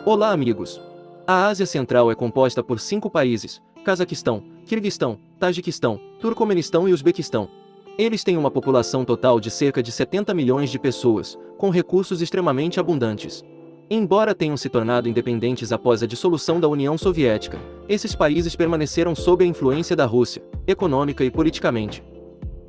Olá, amigos! A Ásia Central é composta por 5 países: Cazaquistão, Quirguistão, Tajiquistão, Turcomenistão e Uzbequistão. Eles têm uma população total de cerca de 70 milhões de pessoas, com recursos extremamente abundantes. Embora tenham se tornado independentes após a dissolução da União Soviética, esses países permaneceram sob a influência da Rússia, econômica e politicamente.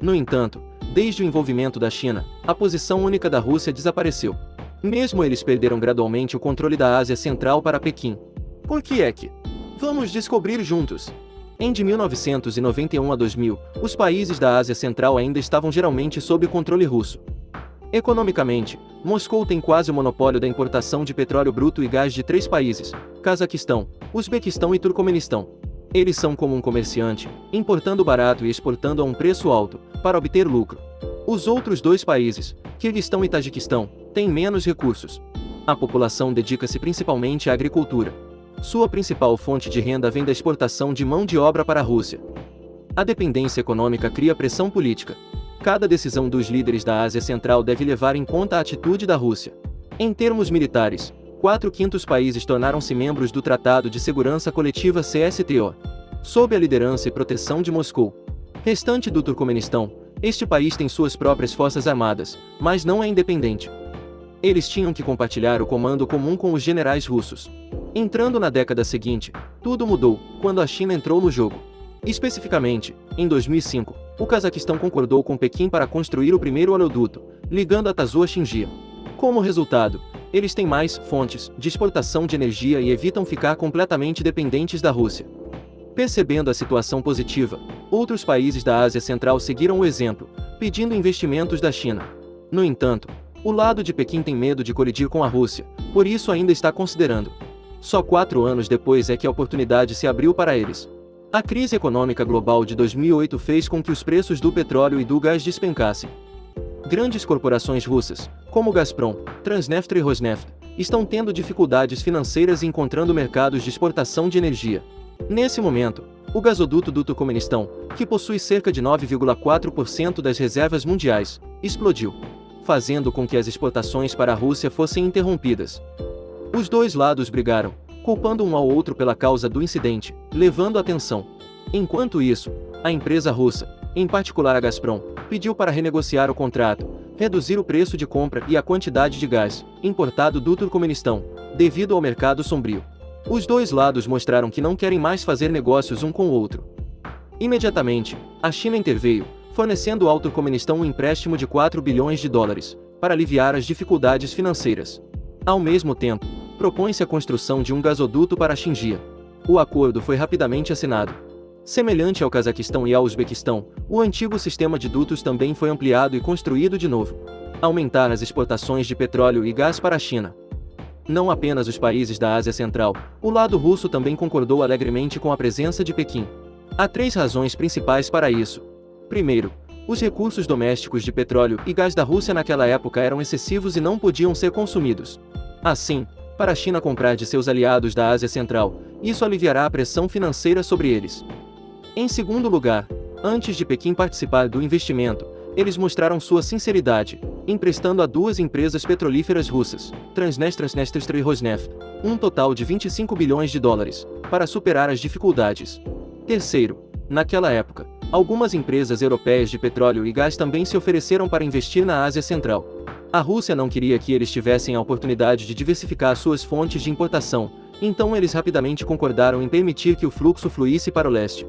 No entanto, desde o envolvimento da China, a posição única da Rússia desapareceu. Mesmo eles perderam gradualmente o controle da Ásia Central para Pequim. Por que é que? Vamos descobrir juntos! De 1991 a 2000, os países da Ásia Central ainda estavam geralmente sob controle russo. Economicamente, Moscou tem quase o monopólio da importação de petróleo bruto e gás de 3 países: Cazaquistão, Uzbequistão e Turcomenistão. Eles são como um comerciante, importando barato e exportando a um preço alto, para obter lucro. Os outros 2 países, Quirguistão e Tajiquistão, têm menos recursos. A população dedica-se principalmente à agricultura. Sua principal fonte de renda vem da exportação de mão de obra para a Rússia. A dependência econômica cria pressão política. Cada decisão dos líderes da Ásia Central deve levar em conta a atitude da Rússia. Em termos militares, 4/5 países tornaram-se membros do Tratado de Segurança Coletiva CSTO, sob a liderança e proteção de Moscou. Restante do Turcomenistão, este país tem suas próprias forças armadas, mas não é independente. Eles tinham que compartilhar o comando comum com os generais russos. Entrando na década seguinte, tudo mudou, quando a China entrou no jogo. Especificamente, em 2005, o Cazaquistão concordou com Pequim para construir o primeiro oleoduto, ligando a Tazu a Xinjiang. Como resultado, eles têm mais fontes de exportação de energia e evitam ficar completamente dependentes da Rússia. Percebendo a situação positiva, outros países da Ásia Central seguiram o exemplo, pedindo investimentos da China. No entanto, o lado de Pequim tem medo de colidir com a Rússia, por isso ainda está considerando. Só 4 anos depois é que a oportunidade se abriu para eles. A crise econômica global de 2008 fez com que os preços do petróleo e do gás despencassem. Grandes corporações russas, como Gazprom, Transneft e Rosneft, estão tendo dificuldades financeiras e encontrando mercados de exportação de energia. Nesse momento, o gasoduto do Turcomenistão, que possui cerca de 9,4% das reservas mundiais, explodiu, fazendo com que as exportações para a Rússia fossem interrompidas. Os 2 lados brigaram, culpando um ao outro pela causa do incidente, levando a tensão. Enquanto isso, a empresa russa, em particular a Gazprom, pediu para renegociar o contrato, reduzir o preço de compra e a quantidade de gás importado do Turcomenistão, devido ao mercado sombrio. Os 2 lados mostraram que não querem mais fazer negócios um com o outro. Imediatamente, a China interveio, fornecendo ao Turcomenistão um empréstimo de 4 bilhões de dólares, para aliviar as dificuldades financeiras. Ao mesmo tempo, propõe-se a construção de um gasoduto para Xinjiang. O acordo foi rapidamente assinado. Semelhante ao Cazaquistão e ao Uzbequistão, o antigo sistema de dutos também foi ampliado e construído de novo. Aumentar as exportações de petróleo e gás para a China. Não apenas os países da Ásia Central, o lado russo também concordou alegremente com a presença de Pequim. Há 3 razões principais para isso. Primeiro, os recursos domésticos de petróleo e gás da Rússia naquela época eram excessivos e não podiam ser consumidos. Assim, para a China comprar de seus aliados da Ásia Central, isso aliviará a pressão financeira sobre eles. Em segundo lugar, antes de Pequim participar do investimento, eles mostraram sua sinceridade, emprestando a 2 empresas petrolíferas russas, Transneft e Rosneft, um total de 25 bilhões de dólares, para superar as dificuldades. Terceiro, naquela época, algumas empresas europeias de petróleo e gás também se ofereceram para investir na Ásia Central. A Rússia não queria que eles tivessem a oportunidade de diversificar suas fontes de importação, então eles rapidamente concordaram em permitir que o fluxo fluísse para o leste.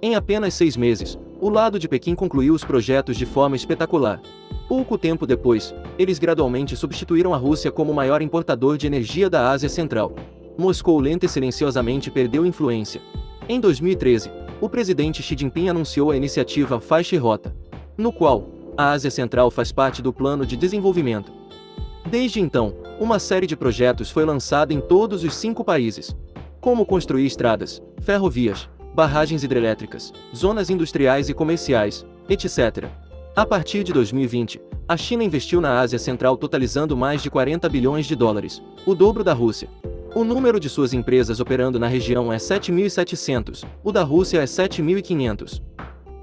Em apenas 6 meses, o lado de Pequim concluiu os projetos de forma espetacular. Pouco tempo depois, eles gradualmente substituíram a Rússia como o maior importador de energia da Ásia Central. Moscou lenta e silenciosamente perdeu influência. Em 2013, o presidente Xi Jinping anunciou a iniciativa Faixa e Rota, no qual a Ásia Central faz parte do plano de desenvolvimento. Desde então, uma série de projetos foi lançada em todos os 5 países, como construir estradas, ferrovias, barragens hidrelétricas, zonas industriais e comerciais, etc. A partir de 2020, a China investiu na Ásia Central totalizando mais de 40 bilhões de dólares, o dobro da Rússia. O número de suas empresas operando na região é 7.700, o da Rússia é 7.500.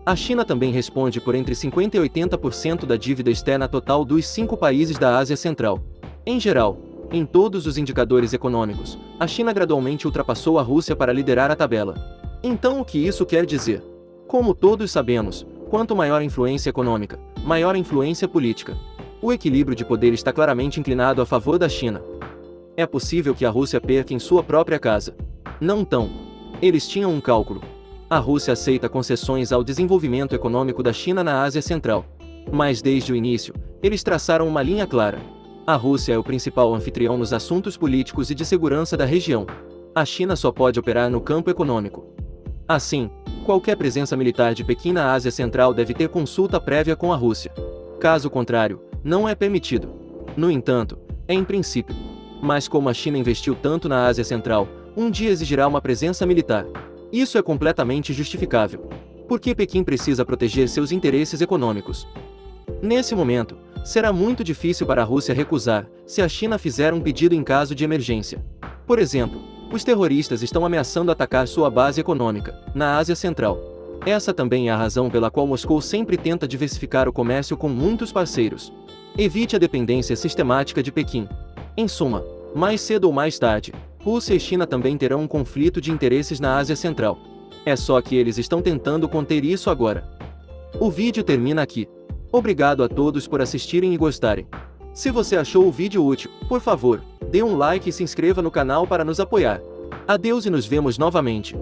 A China também responde por entre 50% e 80% da dívida externa total dos 5 países da Ásia Central. Em geral, Em todos os indicadores econômicos, a China gradualmente ultrapassou a Rússia para liderar a tabela. Então o que isso quer dizer? Como todos sabemos, quanto maior a influência econômica, maior a influência política. O equilíbrio de poder está claramente inclinado a favor da China. É possível que a Rússia perca em sua própria casa. Não tão. Eles tinham um cálculo. A Rússia aceita concessões ao desenvolvimento econômico da China na Ásia Central. Mas desde o início, eles traçaram uma linha clara. A Rússia é o principal anfitrião nos assuntos políticos e de segurança da região. A China só pode operar no campo econômico. Assim, qualquer presença militar de Pequim na Ásia Central deve ter consulta prévia com a Rússia. Caso contrário, não é permitido. No entanto, é em princípio. Mas como a China investiu tanto na Ásia Central, um dia exigirá uma presença militar. Isso é completamente justificável. Porque Pequim precisa proteger seus interesses econômicos. Nesse momento, será muito difícil para a Rússia recusar, se a China fizer um pedido em caso de emergência. Por exemplo, os terroristas estão ameaçando atacar sua base econômica, na Ásia Central. Essa também é a razão pela qual Moscou sempre tenta diversificar o comércio com muitos parceiros. Evite a dependência sistemática de Pequim. Em suma, mais cedo ou mais tarde, Rússia e China também terão um conflito de interesses na Ásia Central. É só que eles estão tentando conter isso agora. O vídeo termina aqui. Obrigado a todos por assistirem e gostarem. Se você achou o vídeo útil, por favor, dê um like e se inscreva no canal para nos apoiar. Adeus e nos vemos novamente.